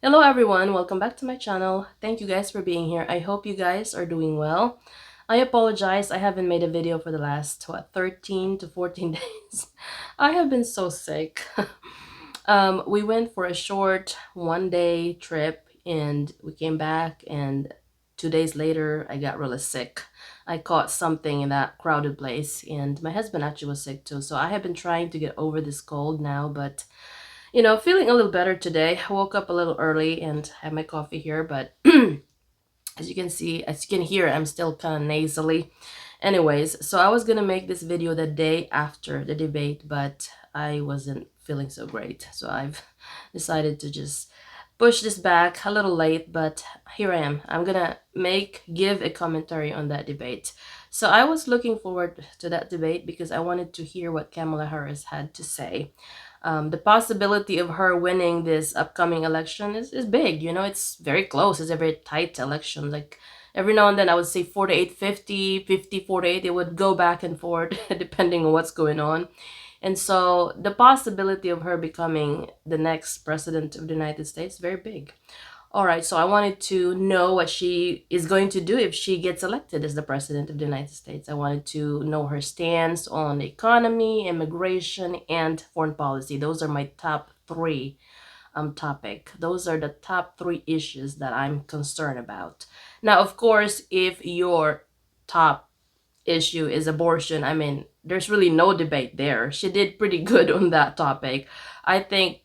Hello everyone, welcome back to my channel. Thank you guys for being here. I hope you guys are doing well. I apologize, I haven't made a video for the last 13 to 14 days. I have been so sick. We went for a short 1 day trip and we came back, and 2 days later I got really sick. I caught something in that crowded place, and my husband actually was sick too. So I have been trying to get over this cold now, but feeling a little better today. I woke up a little early and had my coffee here, but as you can hear, I'm still kind of nasally. Anyways, so I was gonna make this video the day after the debate, but I wasn't feeling so great. So I've decided to just push this back a little late, but here I am. I'm gonna give a commentary on that debate. So I was looking forward to that debate because I wanted to hear what Kamala Harris had to say. The possibility of her winning this upcoming election is big. It's very close. It's a very tight election. Like every now and then, I would say 48 50, 50 48. It would go back and forth depending on what's going on. And so the possibility of her becoming the next president of the United States is very big. All right, so I wanted to know what she is going to do if she gets elected as the president of the United States. I wanted to know her stance on the economy, immigration, and foreign policy. Those are my top three topic. Those are the top three issues that I'm concerned about. Now, of course, if your top issue is abortion, I mean, there's really no debate there. She did pretty good on that topic. I think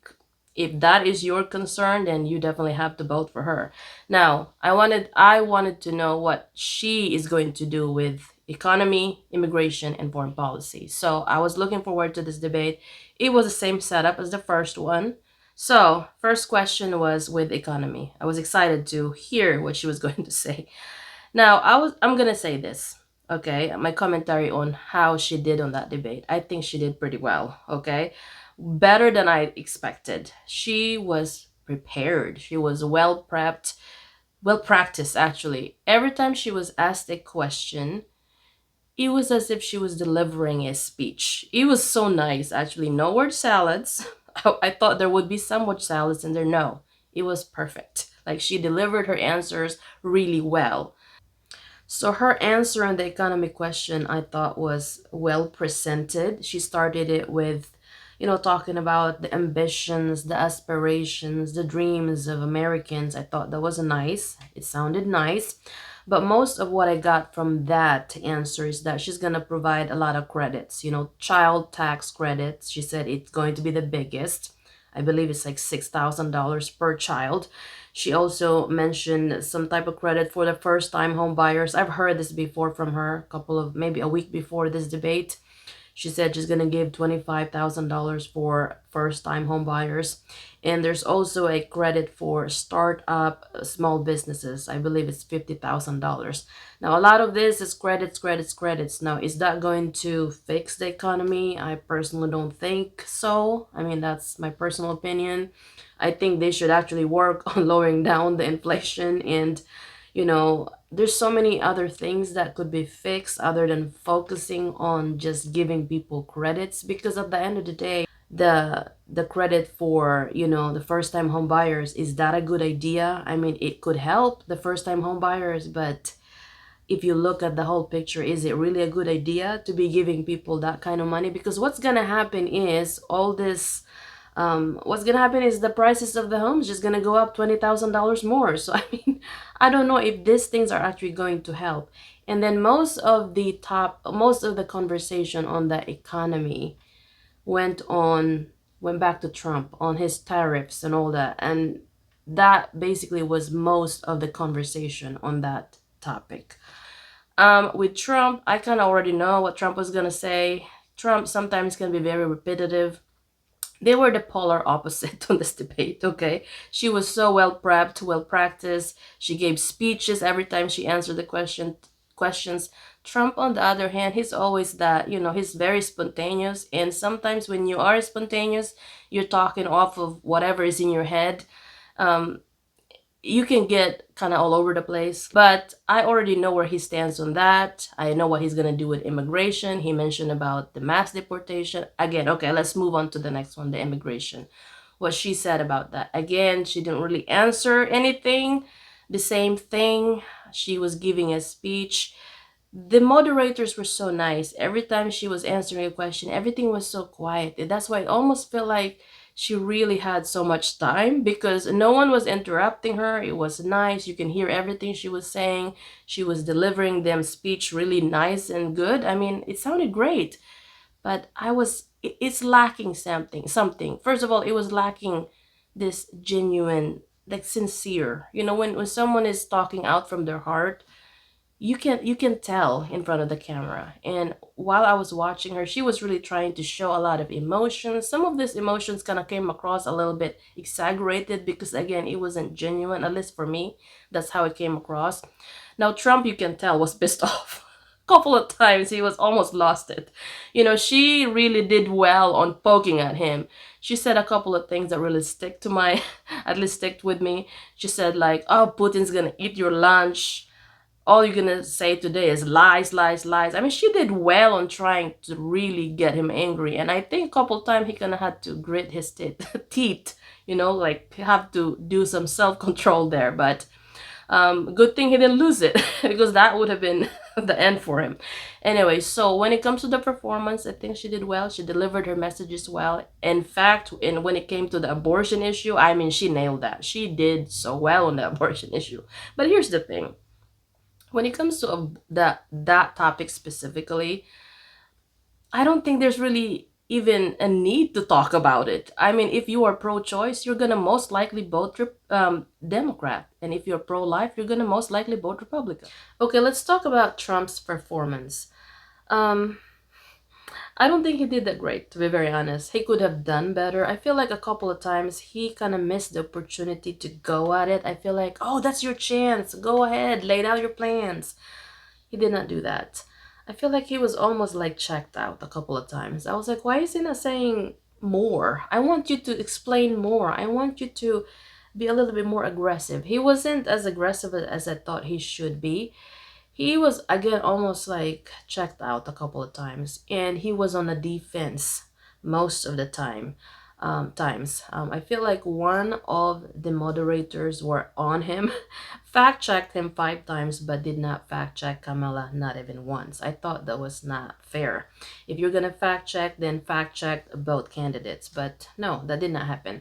if that is your concern, then you definitely have to vote for her. Now, I wanted to know what she is going to do with economy, immigration, and foreign policy. So I was looking forward to this debate. It was the same setup as the first one. So, first question was with economy. I was excited to hear what she was going to say. Now, I'm going to say this. Okay, my commentary on how she did on that debate. I think she did pretty well, okay? Better than I expected. She was prepared. She was well prepped, well practiced actually. Every time she was asked a question, it was as if she was delivering a speech. It was so nice, actually. No word salads. I thought there would be some word salads in there. No, it was perfect. Like she delivered her answers really well. So her answer on the economy question I thought was well presented. She started it with, talking about the ambitions, the aspirations, the dreams of Americans. I thought that was nice. It sounded nice. But most of what I got from that answer is that she's going to provide a lot of credits, child tax credits. She said it's going to be the biggest. I believe it's like $6,000 per child. She also mentioned some type of credit for the first time home buyers. I've heard this before from her, maybe a week before this debate. She said she's going to give $25,000 for first time home buyers. And there's also a credit for startup small businesses. I believe it's $50,000. Now, a lot of this is credits, credits, credits. Now, is that going to fix the economy? I personally don't think so. I mean, that's my personal opinion. I think they should actually work on lowering down the inflation, and there's so many other things that could be fixed other than focusing on just giving people credits, because at the end of the day, the credit for the first time home buyers, is that a good idea? I mean, it could help the first time home buyers, but if you look at the whole picture, is it really a good idea to be giving people that kind of money? Because what's gonna happen is what's gonna happen is the prices of the homes just gonna go up $20,000 more. So I mean, I don't know if these things are actually going to help. And then most of the conversation on the economy went back to Trump on his tariffs and all that, and that basically was most of the conversation on that topic. With Trump, I kind of already know what Trump was gonna say. Trump sometimes can be very repetitive. They were the polar opposite on this debate, okay? She was so well prepped, well practiced. She gave speeches every time she answered the questions. Trump, on the other hand, he's always that, he's very spontaneous. And sometimes when you are spontaneous, you're talking off of whatever is in your head. Um, you can get kind of all over the place, but I already know where he stands on that. I know what he's going to do with immigration. He mentioned about the mass deportation. Again, okay, let's move on to the next one, the immigration. what she said about that. Again, she didn't really answer anything. The same thing. She was giving a speech. The moderators were so nice. Every time she was answering a question, everything was so quiet. That's why it almost felt like she really had so much time because no one was interrupting her. It was nice. You can hear everything she was saying. She was delivering them speech really nice and good. I mean, it sounded great, but it's lacking something. First of all, it was lacking this genuine, like sincere. When someone is talking out from their heart, you can tell in front of the camera. And while I was watching her, she was really trying to show a lot of emotions. Some of these emotions kind of came across a little bit exaggerated because again, it wasn't genuine. At least for me, that's how it came across. Now Trump, you can tell, was pissed off. A couple of times he was almost lost it. She really did well on poking at him. She said a couple of things that really stick to my at least stick with me. She said like, oh, Putin's gonna eat your lunch, all you're gonna say today is lies, lies, lies. I mean, she did well on trying to really get him angry. And I think a couple times he kind of had to grit his teeth, like have to do some self-control there. But good thing he didn't lose it because that would have been the end for him. Anyway, so when it comes to the performance, I think she did well. She delivered her messages well. In fact, when it came to the abortion issue, I mean, she nailed that. She did so well on the abortion issue. But here's the thing. When it comes to that topic specifically, I don't think there's really even a need to talk about it. I mean, if you are pro-choice, you're gonna most likely vote Democrat, and if you're pro-life, you're gonna most likely vote Republican. Okay, let's talk about Trump's performance. Um, I don't think he did that great, to be very honest. He could have done better. I feel like a couple of times he kind of missed the opportunity to go at it. I feel like, oh, that's your chance. Go ahead, lay out your plans. He did not do that. I feel like he was almost like checked out a couple of times. I was like, why is he not saying more? I want you to explain more. I want you to be a little bit more aggressive. He wasn't as aggressive as I thought he should be. He was again almost like checked out a couple of times, and he was on the defense most of the times. I feel like one of the moderators were on him, fact checked him 5 times, but did not fact check Kamala not even once. I thought that was not fair. If you're gonna fact check, then fact check both candidates. But no, that did not happen.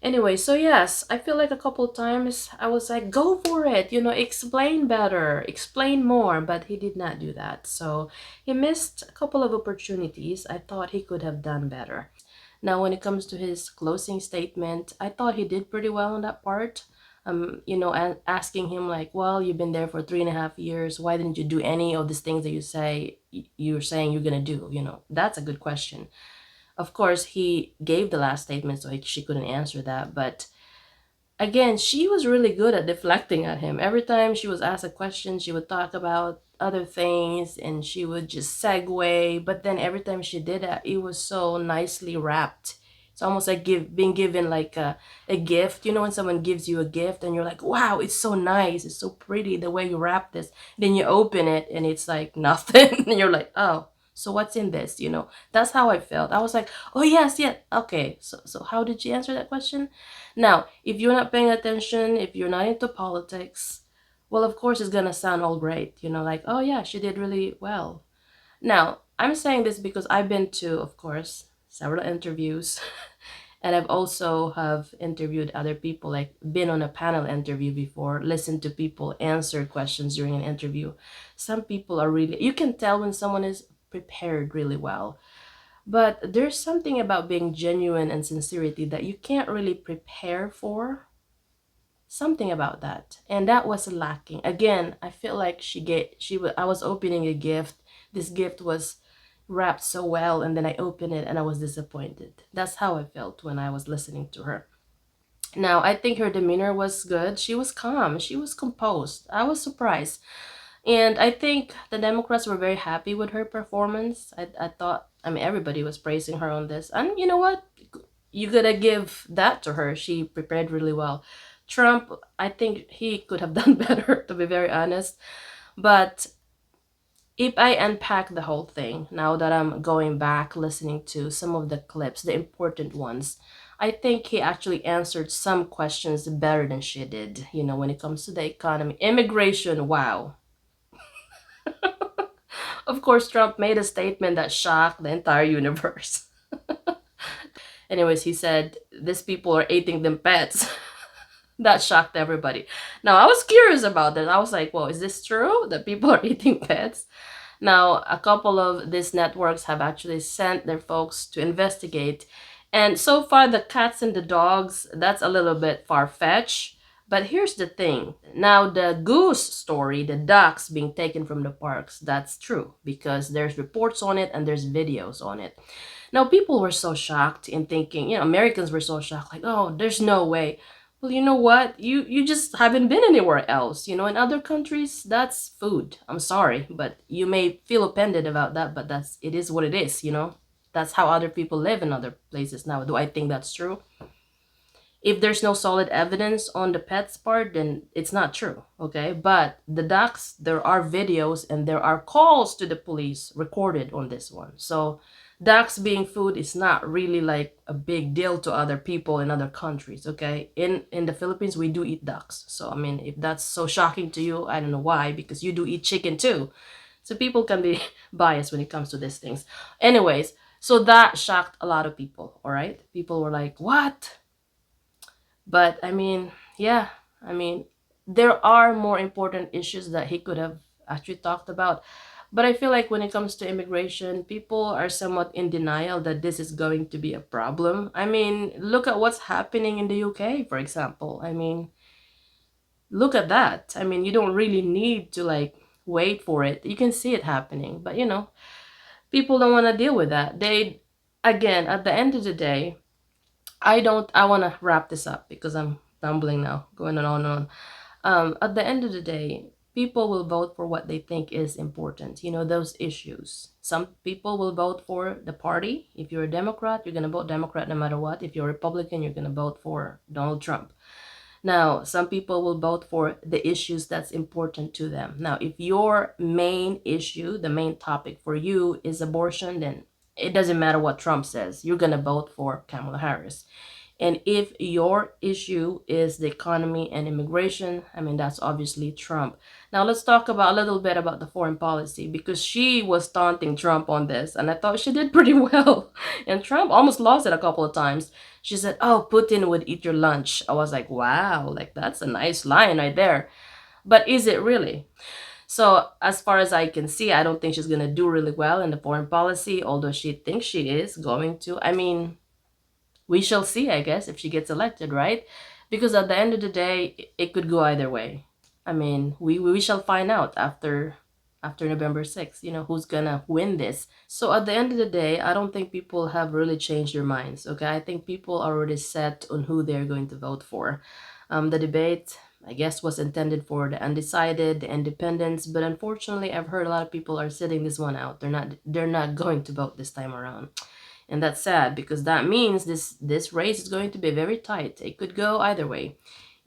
Anyway, so yes, I feel like a couple times I was like, go for it, explain better, explain more, but he did not do that. So he missed a couple of opportunities. I thought he could have done better. Now, when it comes to his closing statement, I thought he did pretty well on that part. Asking him like, well, you've been there for 3.5 years. Why didn't you do any of these things that you're saying you're gonna do? That's a good question. Of course, he gave the last statement, so she couldn't answer that. But again, she was really good at deflecting at him. Every time she was asked a question, she would talk about other things and she would just segue. But then every time she did that, it was so nicely wrapped. It's almost like being given like a gift. When someone gives you a gift and you're like, wow, it's so nice. It's so pretty the way you wrap this. Then you open it and it's like nothing. And you're like, oh, so what's in this? That's how I felt. I was like, oh, yes, yeah. Okay, so how did she answer that question? Now, if you're not paying attention, if you're not into politics, well, of course, it's gonna sound all great, like, oh yeah, she did really well. Now, I'm saying this because I've been to, of course, several interviews, and I've also have interviewed other people, like been on a panel interview before, listened to people answer questions during an interview. Some people are really, you can tell when someone is prepared really well. But there's something about being genuine and sincerity that you can't really prepare for. Something about that. And that was lacking. Again, I feel like I was opening a gift. This gift was wrapped so well, and then I opened it and I was disappointed. That's how I felt when I was listening to her. Now, I think her demeanor was good. She was calm. She was composed. I was surprised. And I think the Democrats were very happy with her performance. I thought, I mean, everybody was praising her on this. And you know what? You gotta give that to her. She prepared really well. Trump, I think he could have done better, to be very honest. But if I unpack the whole thing, now that I'm going back listening to some of the clips, the important ones, I think he actually answered some questions better than she did. When it comes to the economy, immigration, wow. Of course, Trump made a statement that shocked the entire universe. Anyways, he said these people are eating them pets. That shocked everybody. Now, I was curious about that. I was like, well, is this true that people are eating pets? Now, a couple of these networks have actually sent their folks to investigate. And so far, the cats and the dogs, that's a little bit far-fetched. But here's the thing. Now, the goose story, the ducks being taken from the parks, that's true because there's reports on it and there's videos on it. Now, people were so shocked in thinking, Americans were so shocked, like, oh, there's no way. Well, you know what? You just haven't been anywhere else. In other countries, that's food. I'm sorry, but you may feel offended about that, but it is what it is. That's how other people live in other places. Now, do I think that's true? If there's no solid evidence on the pets part, then it's not true, okay? But the ducks, there are videos and there are calls to the police recorded on this one. So ducks being food is not really like a big deal to other people in other countries, okay? In the Philippines, we do eat ducks. So I mean, if that's so shocking to you, I don't know why, because you do eat chicken too. So people can be biased when it comes to these things. Anyways, so that shocked a lot of people, all right? People were like, what? But I mean, yeah, I mean, there are more important issues that he could have actually talked about. But I feel like when it comes to immigration, people are somewhat in denial that this is going to be a problem. I mean, look at what's happening in the UK, for example. I mean, look at that. I mean, you don't really need to like wait for it. You can see it happening. But people don't want to deal with that. Again, at the end of the day, I want to wrap this up because I'm rambling now, going on and on. At the end of the day, people will vote for what they think is important, those issues. Some people will vote for the party. If you're a Democrat, you're going to vote Democrat no matter what. If you're a Republican, you're going to vote for Donald Trump. Now, some people will vote for the issues that's important to them. Now, if your main issue, the main topic for you is abortion, then it doesn't matter what Trump says. You're going to vote for Kamala Harris. And if your issue is the economy and immigration, I mean, that's obviously Trump. Now, let's talk about a little bit about the foreign policy because she was taunting Trump on this, and I thought she did pretty well. And Trump almost lost it a couple of times. She said, oh, Putin would eat your lunch. I was like, wow, like that's a nice line right there. But is it really? So as far as I can see, I don't think she's going to do really well in the foreign policy, although she thinks she is going to. I mean, we shall see, I guess, if she gets elected, right? Because at the end of the day, it could go either way. I mean, we shall find out after November 6th, who's gonna win this. So at the end of the day, I don't think people have really changed their minds, okay? I think people are already set on who they're going to vote for. The debate, I guess, was intended for the undecided, the independents, but unfortunately, I've heard a lot of people are sitting this one out. They're not going to vote this time around. And that's sad because that means this race is going to be very tight. It could go either way.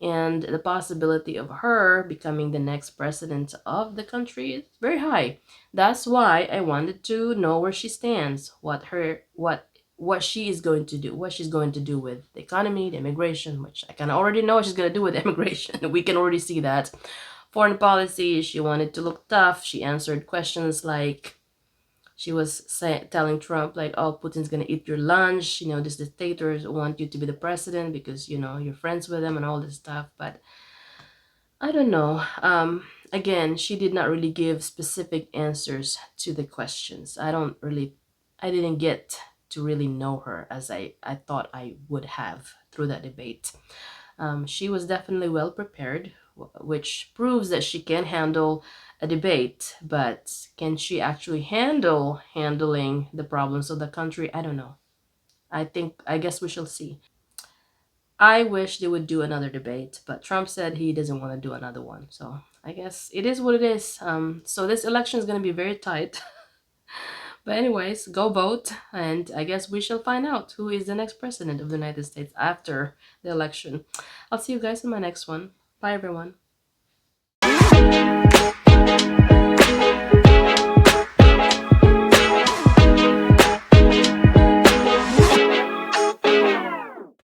And the possibility of her becoming the next president of the country is very high. That's why I wanted to know where she stands, what she is going to do, what she's going to do with the economy, the immigration, which I can already know what she's going to do with immigration. We can already see that. Foreign policy, she wanted to look tough. She answered questions like, she was telling Trump like, oh, Putin's gonna eat your lunch. These dictators want you to be the president because you're friends with them and all this stuff. But I don't know. Again, she did not really give specific answers to the questions. I didn't get to really know her as I thought I would have through that debate. She was definitely well prepared, which proves that she can handle a debate, but can she actually handling the problems of the country? I don't know. I guess we shall see. I wish they would do another debate, but Trump said he doesn't want to do another one. So I guess it is what it is. So this election is going to be very tight. But anyways, go vote, and I guess we shall find out who is the next president of the United States after the election. I'll see you guys in my next one. Bye, everyone.